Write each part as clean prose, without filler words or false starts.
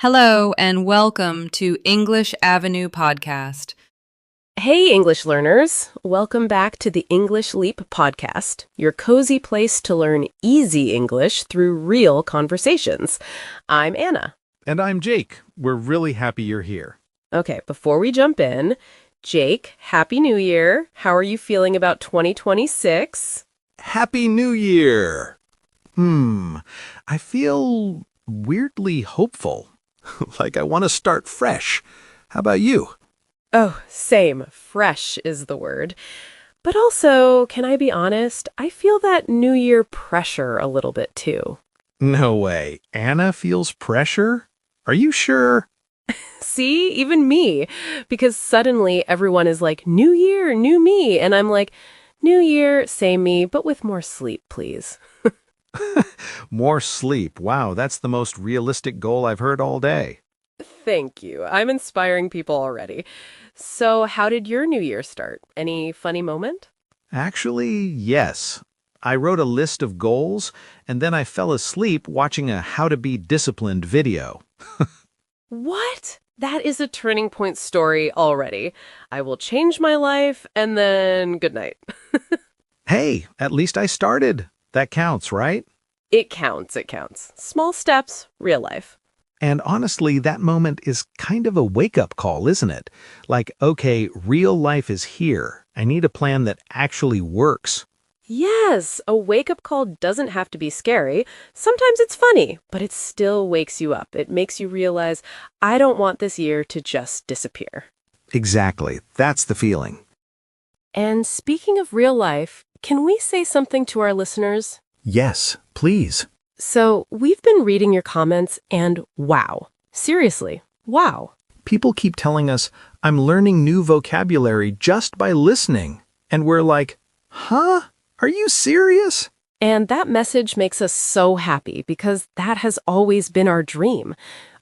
Hello and welcome to English Avenue Podcast. Hey, English learners. Welcome back to the English Leap podcast, your cozy place to learn easy English through real conversations. I'm Anna. And I'm Jake. We're really happy you're here. Okay, before we jump in, Jake, Happy New Year. How are you feeling about 2026? Happy New Year! I feel weirdly hopeful. Like I want to start fresh. How about you? Oh, same. Fresh is the word. But also, can I be honest? I feel that New Year pressure a little bit too. No way. Anna feels pressure? Are you sure? See, even me, because suddenly everyone is like, New Year, new me. And I'm like, New Year, same me, but with more sleep, please. More sleep. Wow, that's the most realistic goal I've heard all day. Thank you. I'm inspiring people already. So how did your New Year start? Any funny moment? Actually, yes. I wrote a list of goals, and then I fell asleep watching a How to Be Disciplined video. What? That is a turning point story already. I will change my life, and then good night. Hey, at least I started. That counts, right? It counts, it counts. Small steps, real life. And honestly, that moment is kind of a wake-up call, isn't it? Like, okay, real life is here. I need a plan that actually works. Yes, a wake-up call doesn't have to be scary. Sometimes it's funny, but it still wakes you up. It makes you realize, I don't want this year to just disappear. Exactly. That's the feeling. And speaking of real life, can we say something to our listeners? Yes, please. So, we've been reading your comments and wow. Seriously, wow. People keep telling us, I'm learning new vocabulary just by listening. And we're like, huh? Are you serious? And that message makes us so happy because that has always been our dream.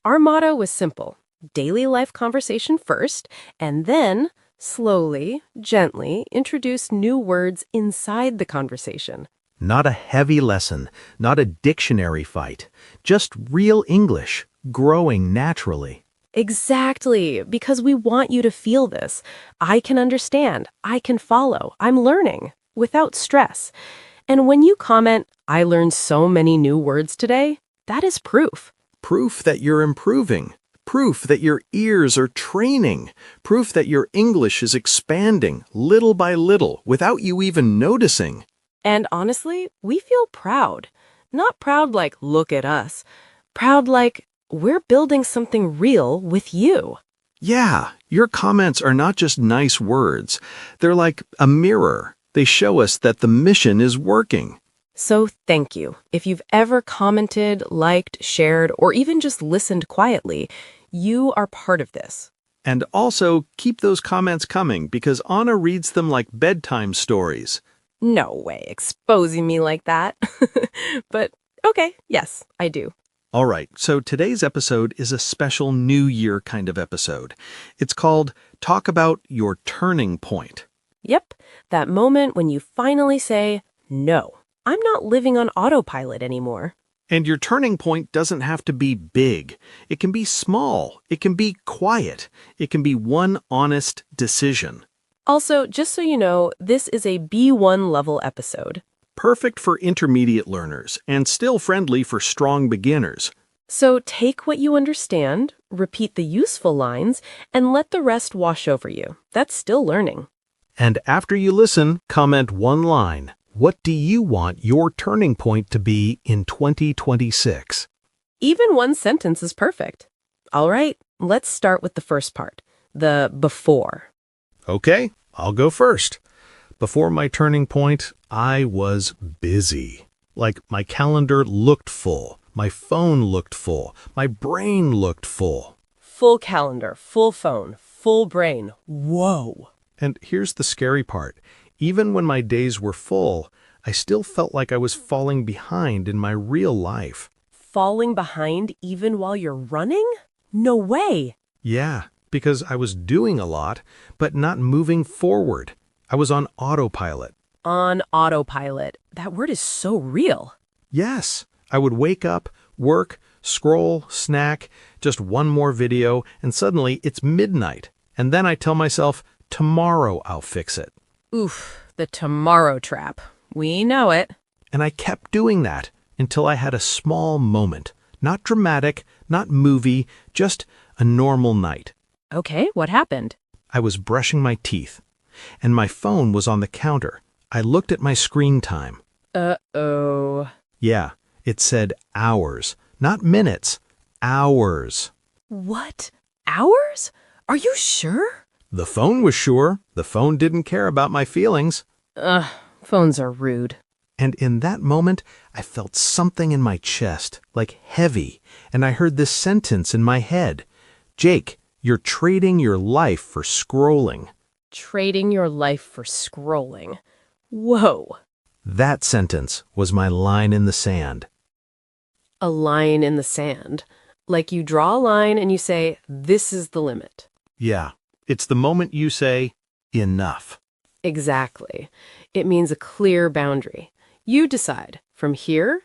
Our motto was simple: daily life conversation first, and then slowly, gently introduce new words inside the conversation. Not a heavy lesson, not a dictionary fight, just real English, growing naturally. Exactly, because we want you to feel this. I can understand, I can follow, I'm learning, without stress. And when you comment, I learned so many new words today, that is proof. Proof that you're improving. Proof that your ears are training. Proof that your English is expanding little by little without you even noticing. And honestly, we feel proud. Not proud like, look at us. Proud like, we're building something real with you. Yeah, your comments are not just nice words. They're like a mirror. They show us that the mission is working. So thank you. If you've ever commented, liked, shared, or even just listened quietly, you are part of this. And also, keep those comments coming because Anna reads them like bedtime stories. No way, exposing me like that. But okay, yes, I do. All right, so today's episode is a special New Year kind of episode. It's called Talk About Your Turning Point. Yep, that moment when you finally say, no, I'm not living on autopilot anymore. And your turning point doesn't have to be big. It can be small. It can be quiet. It can be one honest decision. Also, just so you know, this is a B1 level episode. Perfect for intermediate learners and still friendly for strong beginners. So take what you understand, repeat the useful lines, and let the rest wash over you. That's still learning. And after you listen, comment one line. What do you want your turning point to be in 2026? Even one sentence is perfect. All right, let's start with the first part, the before. Okay, I'll go first. Before my turning point, I was busy. Like my calendar looked full, my phone looked full, my brain looked full. Full calendar, full phone, full brain. Whoa. And here's the scary part. Even when my days were full, I still felt like I was falling behind in my real life. Falling behind even while you're running? No way. Yeah, because I was doing a lot, but not moving forward. I was on autopilot. On autopilot. That word is so real. Yes, I would wake up, work, Scroll, snack, just one more video, and suddenly it's midnight. And then I tell myself, tomorrow I'll fix it. Oof, the tomorrow trap. We know it. And I kept doing that until I had a small moment. Not dramatic, not movie, just a normal night. Okay, what happened? I was brushing my teeth, and my phone was on the counter. I looked at my screen time. Uh-oh. Yeah, it said hours, not minutes, hours. What? Hours? Are you sure? The phone was sure. The phone didn't care about my feelings. Ugh, phones are rude. And in that moment, I felt something in my chest, like heavy, and I heard this sentence in my head. Jake, you're trading your life for scrolling. Trading your life for scrolling. Whoa. That sentence was my line in the sand. A line in the sand. Like you draw a line and you say, this is the limit. Yeah, it's the moment you say, enough. Exactly. It means a clear boundary. You decide. From here,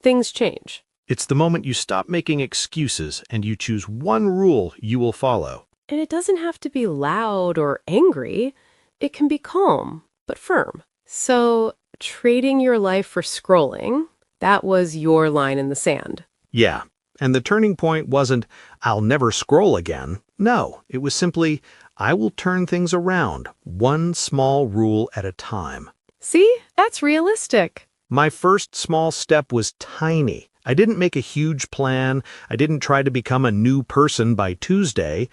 things change. It's the moment you stop making excuses and you choose one rule you will follow. And it doesn't have to be loud or angry. It can be calm, but firm. So, trading your life for scrolling, that was your line in the sand. Yeah, and the turning point wasn't, I'll never scroll again. No, it was simply, I will turn things around, one small rule at a time. See? That's realistic. My first small step was tiny. I didn't make a huge plan. I didn't try to become a new person by Tuesday.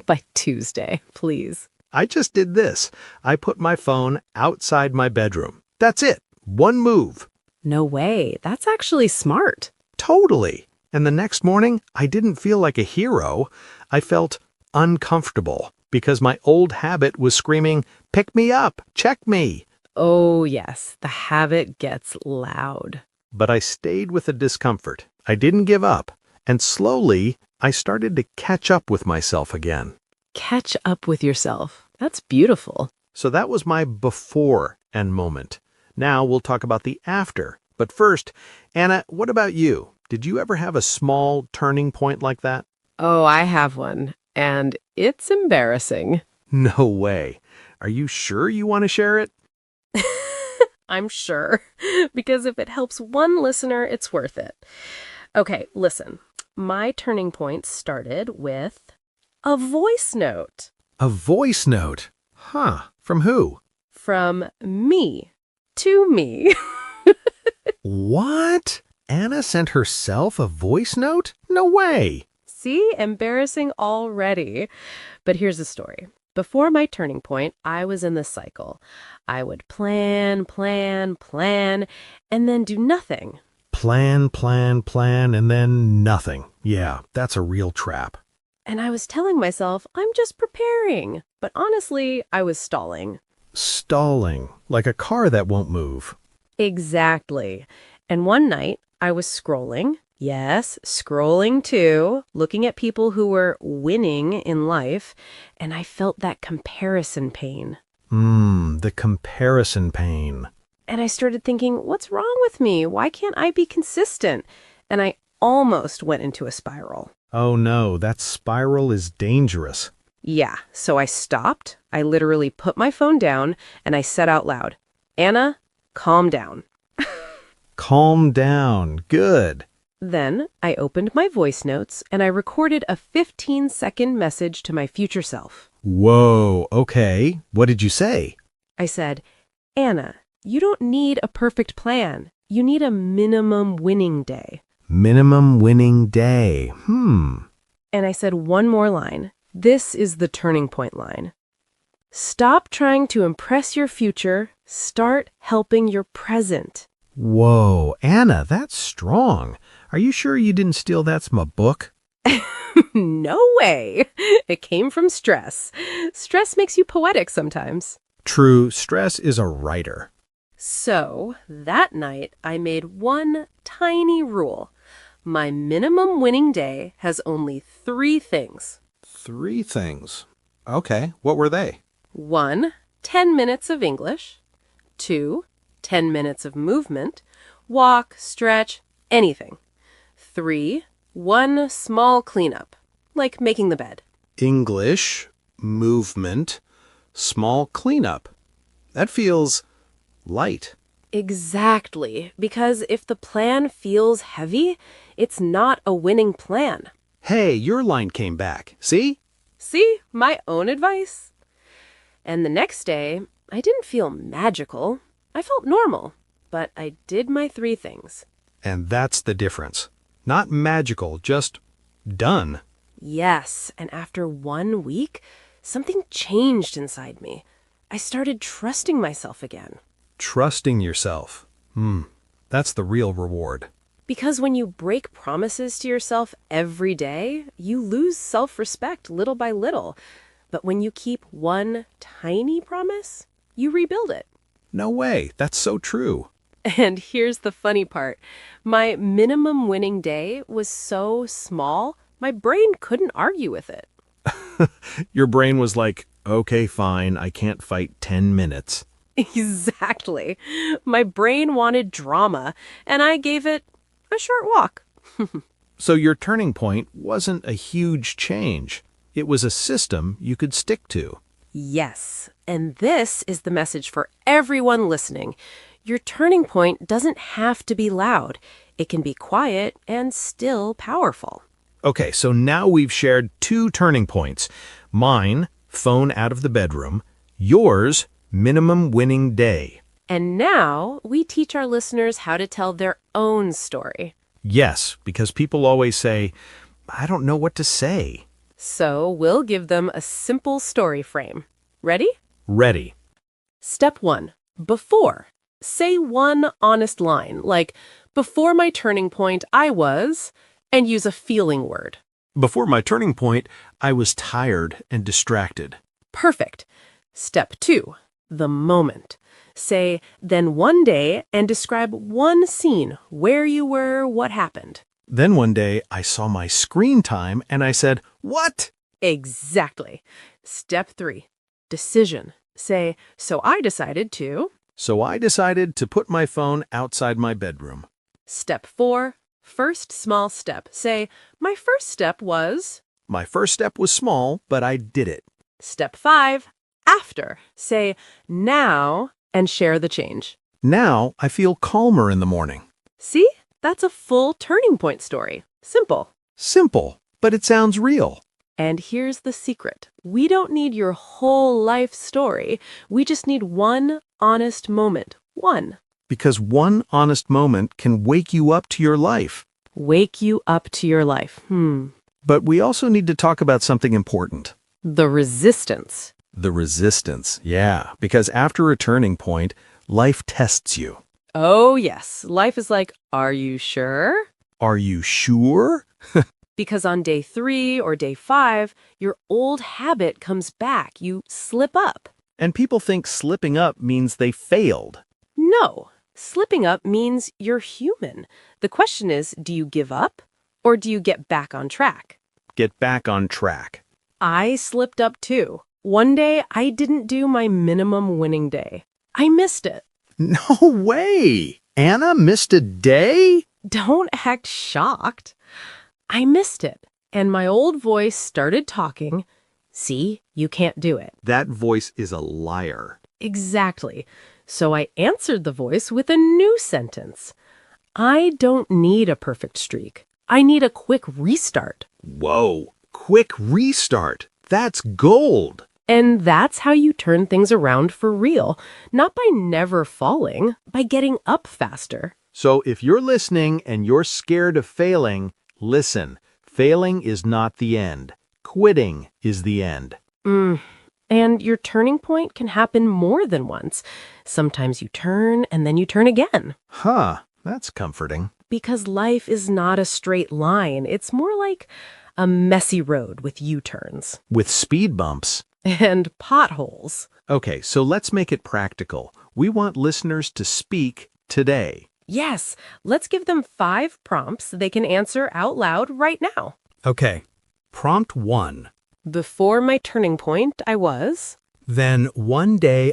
By Tuesday, please. I just did this. I put my phone outside my bedroom. That's it. One move. No way. That's actually smart. Totally. And the next morning, I didn't feel like a hero. I felt uncomfortable because my old habit was screaming, pick me up, check me. Oh, yes. The habit gets loud. But I stayed with the discomfort. I didn't give up. And slowly, I started to catch up with myself again. Catch up with yourself. That's beautiful. So that was my before and moment. Now we'll talk about the after. But first, Anna, what about you? Did you ever have a small turning point like that? Oh, I have one. And it's embarrassing. No way. Are you sure you want to share it? I'm sure. Because if it helps one listener, it's worth it. Okay, listen. My turning point started with a voice note. A voice note? Huh. From who? From me to me. What? Anna sent herself a voice note? No way. See? Embarrassing already. But here's the story. Before my turning point, I was in this cycle. I would plan, and then do nothing. Plan, and then nothing. Yeah, that's a real trap. And I was telling myself, I'm just preparing. But honestly, I was stalling. Stalling, like a car that won't move. Exactly. And one night, I was scrolling. Yes, scrolling too, looking at people who were winning in life, and I felt that comparison pain. The comparison pain. And I started thinking, what's wrong with me? Why can't I be consistent? And I almost went into a spiral. Oh no, that spiral is dangerous. Yeah, so I stopped. I literally put my phone down and I said out loud, Anna, calm down. Calm down. Good. Then I opened my voice notes and I recorded a 15-second message to my future self. Whoa, okay. What did you say? I said, Anna, you don't need a perfect plan. You need a minimum winning day. Minimum winning day. And I said one more line. This is the turning point line. Stop trying to impress your future. Start helping your present. Whoa, Anna, that's strong. Are you sure you didn't steal that from a book? No way. It came from stress. Stress makes you poetic sometimes. True, stress is a writer. So, that night, I made one tiny rule. My minimum winning day has only 3 things. 3 things. Okay, what were they? 1, 10 minutes of English. 2, 10 minutes of movement. Walk, stretch, anything. 3, one small cleanup, like making the bed. English, movement, small cleanup. That feels light. Exactly, because if the plan feels heavy, it's not a winning plan. Hey, your line came back. See? See, my own advice. And the next day, I didn't feel magical. I felt normal, but I did my 3 things. And that's the difference. Not magical, just done. Yes, and after 1 week, something changed inside me. I started trusting myself again. Trusting yourself. That's the real reward. Because when you break promises to yourself every day, you lose self-respect little by little. But when you keep one tiny promise, you rebuild it. No way. That's so true. And here's the funny part. My minimum winning day was so small, my brain couldn't argue with it. Your brain was like, okay, fine, I can't fight 10 minutes. Exactly. My brain wanted drama, and I gave it a short walk. So your turning point wasn't a huge change. It was a system you could stick to. Yes, and this is the message for everyone listening. Your turning point doesn't have to be loud. It can be quiet and still powerful. Okay, so now we've shared 2 turning points. Mine, phone out of the bedroom. Yours, minimum winning day. And now we teach our listeners how to tell their own story. Yes, because people always say, I don't know what to say. So we'll give them a simple story frame. Ready? Ready. Step 1. Before. Say one honest line, like, before my turning point, I was, and use a feeling word. Before my turning point, I was tired and distracted. Perfect. Step 2. The moment. Say, then one day, and describe one scene, where you were, what happened. Then one day, I saw my screen time and I said, what? Exactly. Step 3. Decision. Say, so I decided to. So I decided to put my phone outside my bedroom. Step 4. First small step. Say, my first step was. My first step was small, but I did it. Step 5. After. Say, now, and share the change. Now I feel calmer in the morning. See? That's a full turning point story. Simple. Simple, but it sounds real. And here's the secret. We don't need your whole life story. We just need one honest moment. One. Because one honest moment can wake you up to your life. Wake you up to your life. But we also need to talk about something important. The resistance. The resistance, yeah. Because after a turning point, life tests you. Oh, yes. Life is like, are you sure? Are you sure? Because on day 3 or day 5, your old habit comes back. You slip up. And people think slipping up means they failed. No. Slipping up means you're human. The question is, do you give up or do you get back on track? Get back on track. I slipped up too. One day, I didn't do my minimum winning day. I missed it. No way! Anna missed a day? Don't act shocked. I missed it. And my old voice started talking. See, you can't do it. That voice is a liar. Exactly. So I answered the voice with a new sentence. I don't need a perfect streak. I need a quick restart. Whoa, quick restart. That's gold. And that's how you turn things around for real. Not by never falling, by getting up faster. So if you're listening and you're scared of failing, listen. Failing is not the end. Quitting is the end. And your turning point can happen more than once. Sometimes you turn and then you turn again. Huh, that's comforting. Because life is not a straight line. It's more like a messy road with U-turns. With speed bumps. And potholes. Okay, so let's make it practical. We want listeners to speak today. Yes, let's give them 5 prompts they can answer out loud right now. Okay, prompt 1. Before my turning point, I was. Then one day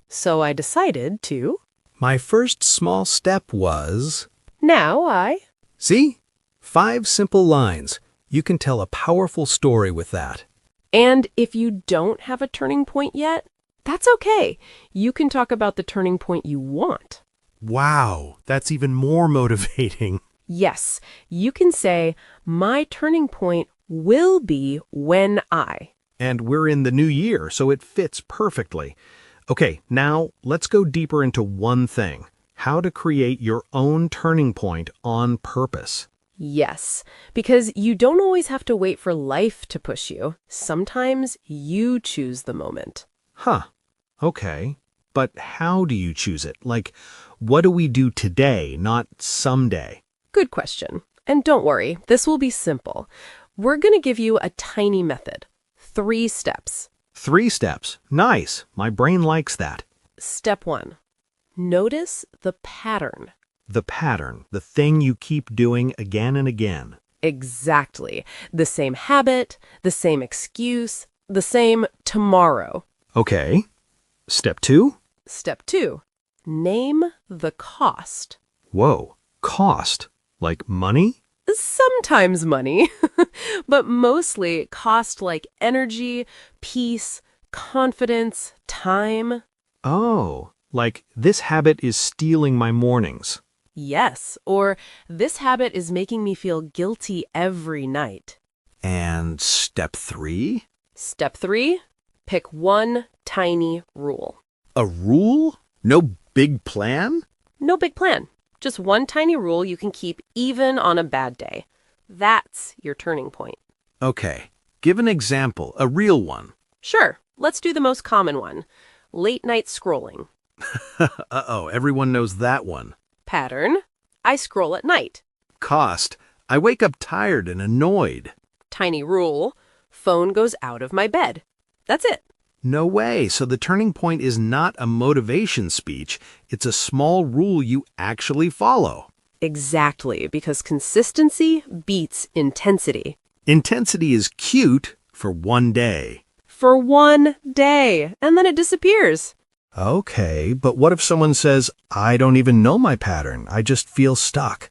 So I decided to. my first small step was. Now I. See, 5 simple lines. You can tell a powerful story with that. And if you don't have a turning point yet, that's okay. You can talk about the turning point you want. Wow, that's even more motivating. Yes, you can say, my turning point will be when I. And we're in the new year, so it fits perfectly. Okay, now let's go deeper into one thing. How to create your own turning point on purpose. Yes, because you don't always have to wait for life to push you. Sometimes you choose the moment. Huh, okay. But how do you choose it? Like, what do we do today, not someday? Good question. And don't worry, this will be simple. We're going to give you a tiny method. 3 steps. 3 steps. Nice. My brain likes that. Step 1. Notice the pattern. The pattern, the thing you keep doing again and again. Exactly. The same habit, the same excuse, the same tomorrow. Okay. Step 2? Step 2. Name the cost. Whoa, cost. Like money? Sometimes money, but mostly cost like energy, peace, confidence, time. Oh, like this habit is stealing my mornings. Yes, or this habit is making me feel guilty every night. And step 3? Step 3, pick one tiny rule. A rule? No big plan? No big plan, just one tiny rule you can keep even on a bad day. That's your turning point. Okay, give an example, a real one. Sure, let's do the most common one. Late night scrolling. Uh-oh, everyone knows that one. Pattern, I scroll at night. Cost, I wake up tired and annoyed. Tiny rule, phone goes out of my bed. That's it. No way, so the turning point is not a motivation speech, it's a small rule you actually follow. Exactly, because consistency beats intensity. Intensity is cute for one day. For one day, and then it disappears. Okay, but what if someone says, I don't even know my pattern, I just feel stuck?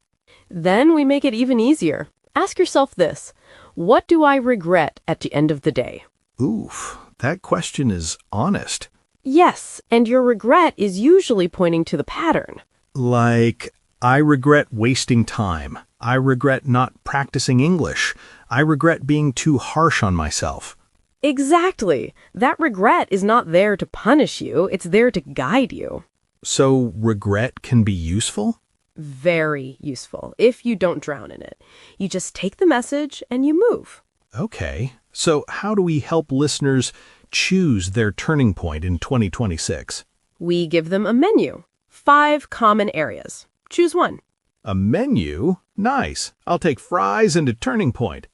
Then we make it even easier. Ask yourself this, what do I regret at the end of the day? Oof, that question is honest. Yes, and your regret is usually pointing to the pattern. Like, I regret wasting time. I regret not practicing English. I regret being too harsh on myself. Exactly. That regret is not there to punish you, it's there to guide you. So regret can be useful? Very useful, if you don't drown in it. You just take the message and you move. Okay, so how do we help listeners choose their turning point in 2026? We give them a menu. 5 common areas. Choose one. A menu? Nice. I'll take fries and a turning point.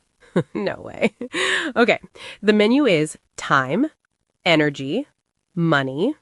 No way. Okay, the menu is time, energy, money,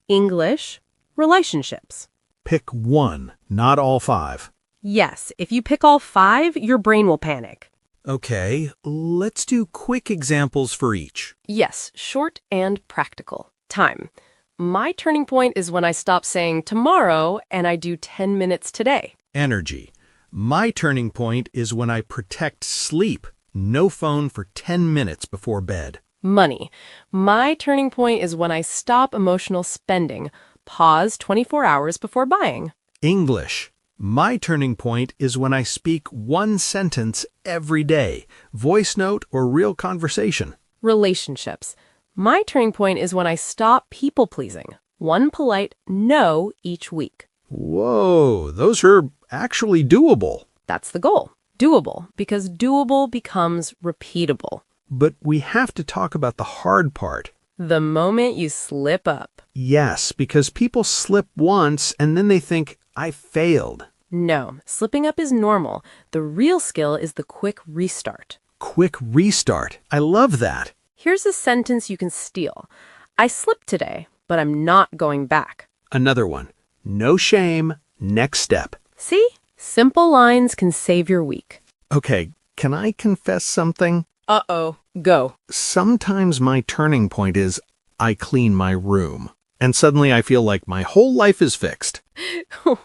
English, relationships. Pick one, not all 5. Yes, if you pick all 5, your brain will panic. Okay, let's do quick examples for each. Yes, short and practical. Time. My turning point is when I stop saying tomorrow and I do 10 minutes today. Energy. My turning point is when I protect sleep. No phone for 10 minutes before bed. Money. My turning point is when I stop emotional spending. Pause 24 hours before buying. English. My turning point is when I speak one sentence every day, voice note or real conversation. Relationships. My turning point is when I stop people-pleasing. One polite no each week. Whoa, those are actually doable. That's the goal. Doable, because doable becomes repeatable. But we have to talk about the hard part. The moment you slip up. Yes, because people slip once and then they think, I failed. No, slipping up is normal. The real skill is the quick restart. Quick restart. I love that. Here's a sentence you can steal. I slipped today, but I'm not going back. Another one. No shame. Next step. See? Simple lines can save your week. Okay, can I confess something? Uh-oh. Go. Sometimes my turning point is I clean my room. And suddenly I feel like my whole life is fixed.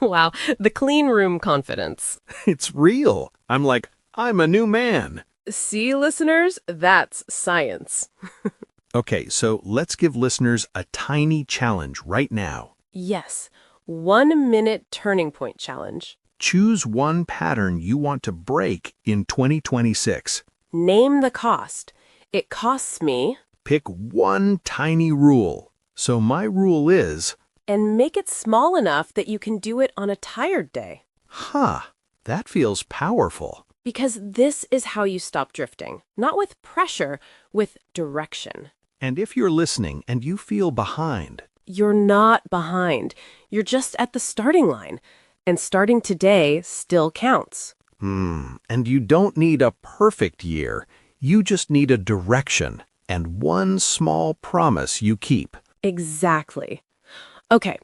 Wow, the clean room confidence. It's real. I'm like, I'm a new man. See, listeners, that's science. Okay, so let's give listeners a tiny challenge right now. Yes, 1 minute turning point challenge. Choose one pattern you want to break in 2026. Name the cost. It costs me, Pick one tiny rule. So my rule is, and make it small enough that you can do it on a tired day. that feels powerful. Because this is how you stop drifting. Not with pressure, with direction. And if you're listening and you feel behind, You're not behind. You're just at the starting line. And starting today still counts. and you don't need a perfect year, you just need a direction and one small promise you keep. Exactly. Okay,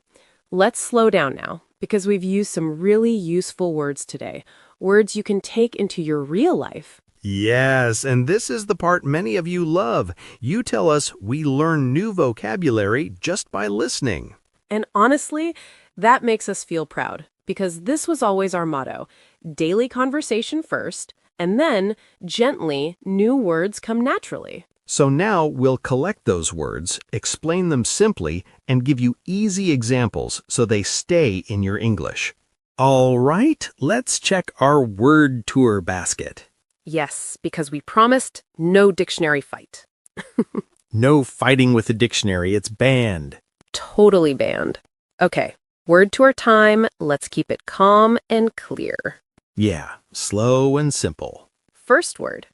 let's slow down now because we've used some really useful words today. Words you can take into your real life. Yes, and this is the part many of you love. You tell us we learn new vocabulary just by listening. And honestly, that makes us feel proud because this was always our motto. Daily conversation first, and then, gently, new words come naturally. So now we'll collect those words, explain them simply, and give you easy examples so they stay in your English. All right, let's check our word tour basket. Yes, because we promised no dictionary fight. No fighting with the dictionary, it's banned. Totally banned. Okay, word tour time. Let's keep it calm and clear. Yeah, slow and simple. First word,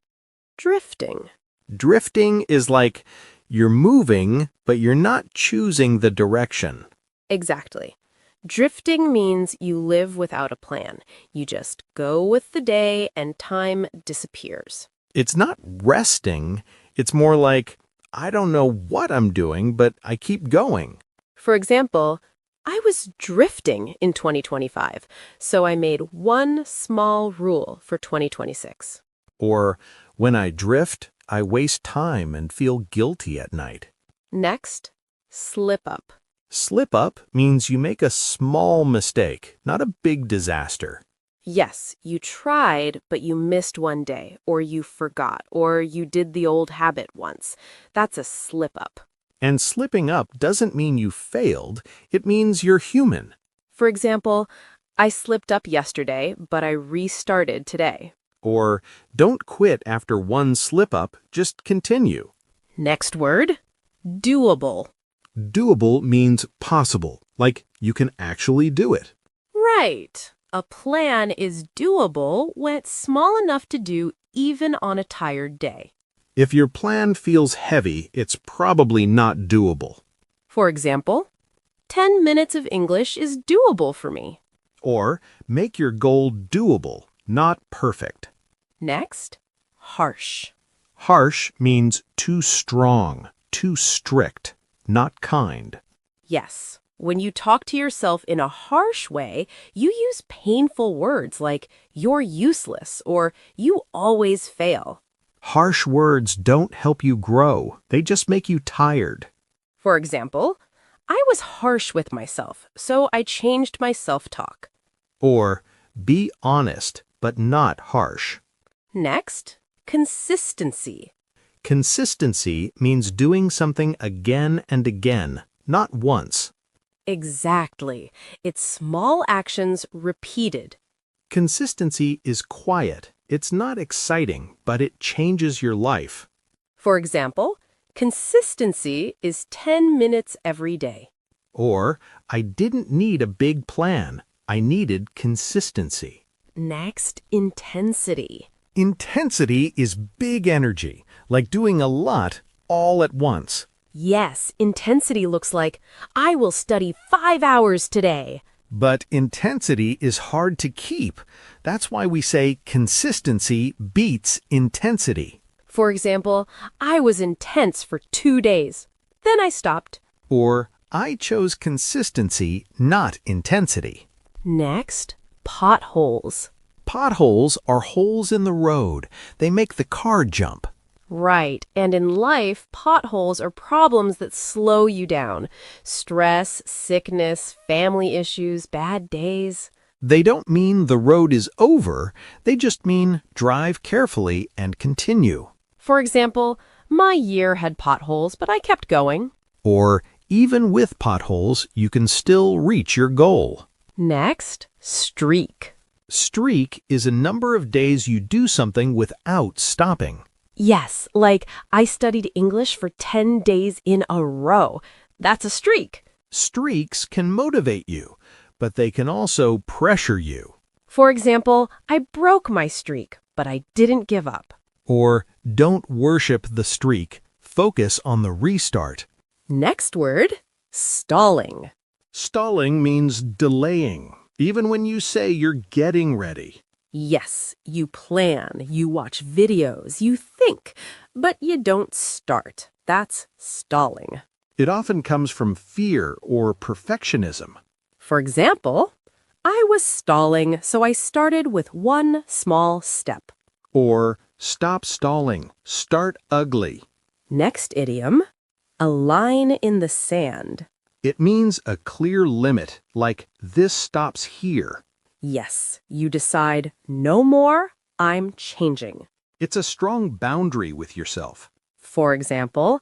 drifting. Drifting is like you're moving, but you're not choosing the direction. Exactly. Drifting means you live without a plan. You just go with the day and time disappears. It's not resting, it's more like, I don't know what I'm doing, but I keep going. For example, I was drifting in 2025, so I made one small rule for 2026. Or, when I drift, I waste time and feel guilty at night. Next, slip up. Slip up means you make a small mistake, not a big disaster. Yes, you tried, but you missed one day, or you forgot, or you did the old habit once. That's a slip up. And slipping up doesn't mean you failed, it means you're human. For example, I slipped up yesterday, but I restarted today. Or, don't quit after one slip up, just continue. Next word, doable. Doable means possible, like you can actually do it. Right. A plan is doable when it's small enough to do even on a tired day. If your plan feels heavy, it's probably not doable. For example, 10 minutes of English is doable for me. Or, make your goal doable, not perfect. Next, harsh. Harsh means too strong, too strict, not kind. Yes, when you talk to yourself in a harsh way, you use painful words like you're useless or you always fail. Harsh words don't help you grow, they just make you tired. For example, I was harsh with myself, so I changed my self-talk. Or, be honest, but not harsh. Next, consistency. Consistency means doing something again and again, not once. Exactly. It's small actions repeated. Consistency is quiet. It's not exciting, but it changes your life. For example, consistency is 10 minutes every day. Or, I didn't need a big plan. I needed consistency. Next, intensity. Intensity is big energy, like doing a lot all at once. Yes, intensity looks like, I will study 5 hours today. But intensity is hard to keep. That's why we say consistency beats intensity. For example, I was intense for 2 days. Then I stopped. Or, I chose consistency, not intensity. Next, potholes. Potholes are holes in the road. They make the car jump. Right, and in life, potholes are problems that slow you down. Stress, sickness, family issues, bad days. They don't mean the road is over, they just mean drive carefully and continue. For example, my year had potholes, but I kept going. Or, even with potholes, you can still reach your goal. Next, streak. Streak is a number of days you do something without stopping. Yes, like I studied English for 10 days in a row. That's a streak. Streaks can motivate you, but they can also pressure you. For example, I broke my streak, but I didn't give up. Or, don't worship the streak, focus on the restart. Next word, stalling. Stalling means delaying, even when you say you're getting ready. Yes, you plan, you watch videos, you think, but you don't start. That's stalling. It often comes from fear or perfectionism. For example, I was stalling, so I started with one small step. Or, stop stalling, start ugly. Next idiom, a line in the sand. It means a clear limit, like this stops here. Yes, you decide, no more, I'm changing. It's a strong boundary with yourself. For example,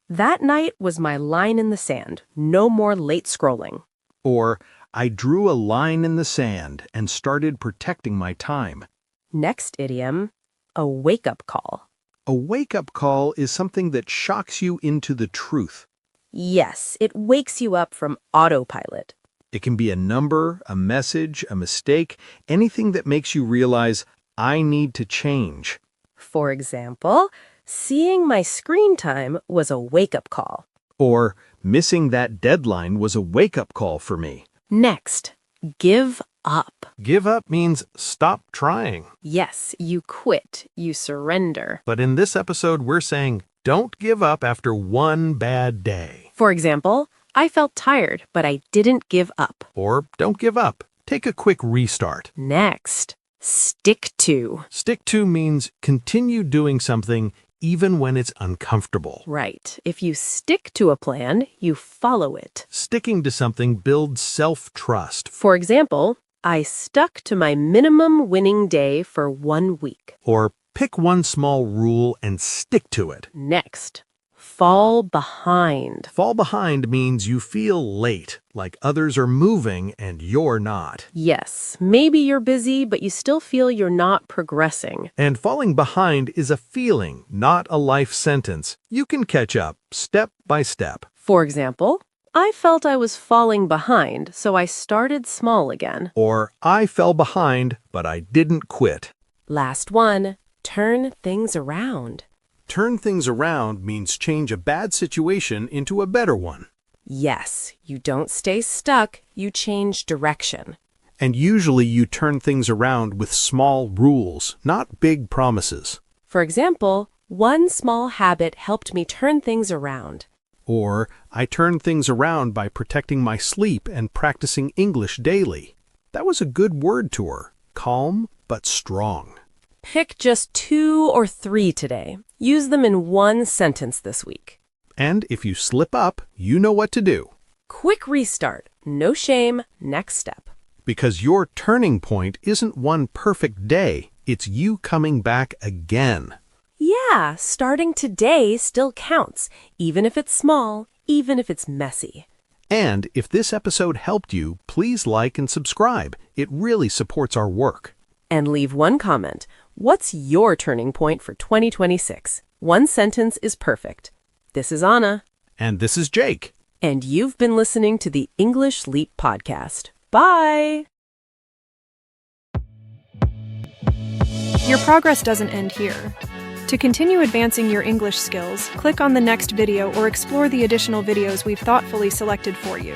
that night was my line in the sand, no more late scrolling. Or, I drew a line in the sand and started protecting my time. Next idiom, a wake-up call. A wake-up call is something that shocks you into the truth. Yes, it wakes you up from autopilot. It can be a number, a message, a mistake, anything that makes you realize, I need to change. For example, seeing my screen time was a wake-up call. Or, missing that deadline was a wake-up call for me. Next, give up. Give up means stop trying. Yes, you quit, you surrender. But in this episode, we're saying, don't give up after one bad day. For example, I felt tired, but I didn't give up. Or, don't give up. Take a quick restart. Next, stick to. Stick to means continue doing something even when it's uncomfortable. Right. If you stick to a plan, you follow it. Sticking to something builds self-trust. For example, I stuck to my minimum winning day for 1 week. Or pick one small rule and stick to it. Next, fall behind. Fall behind means you feel late, like others are moving and you're not. Yes, maybe you're busy, but you still feel you're not progressing. And falling behind is a feeling, not a life sentence. You can catch up, step by step. For example, I felt I was falling behind, so I started small again. Or, I fell behind, but I didn't quit. Last one, turn things around. Turn things around means change a bad situation into a better one. Yes, you don't stay stuck, you change direction. And usually you turn things around with small rules, not big promises. For example, one small habit helped me turn things around. Or, I turned things around by protecting my sleep and practicing English daily. That was a good word tour, calm but strong. Pick just 2 or 3 today. Use them in one sentence this week. And if you slip up, you know what to do. Quick restart. No shame. Next step. Because your turning point isn't one perfect day, it's you coming back again. Yeah, starting today still counts, even if it's small, even if it's messy. And if this episode helped you, please like and subscribe. It really supports our work. And leave one comment. What's your turning point for 2026? One sentence is perfect. This is Anna. And this is Jake. And you've been listening to the English Leap Podcast. Bye! Your progress doesn't end here. To continue advancing your English skills, click on the next video or explore the additional videos we've thoughtfully selected for you.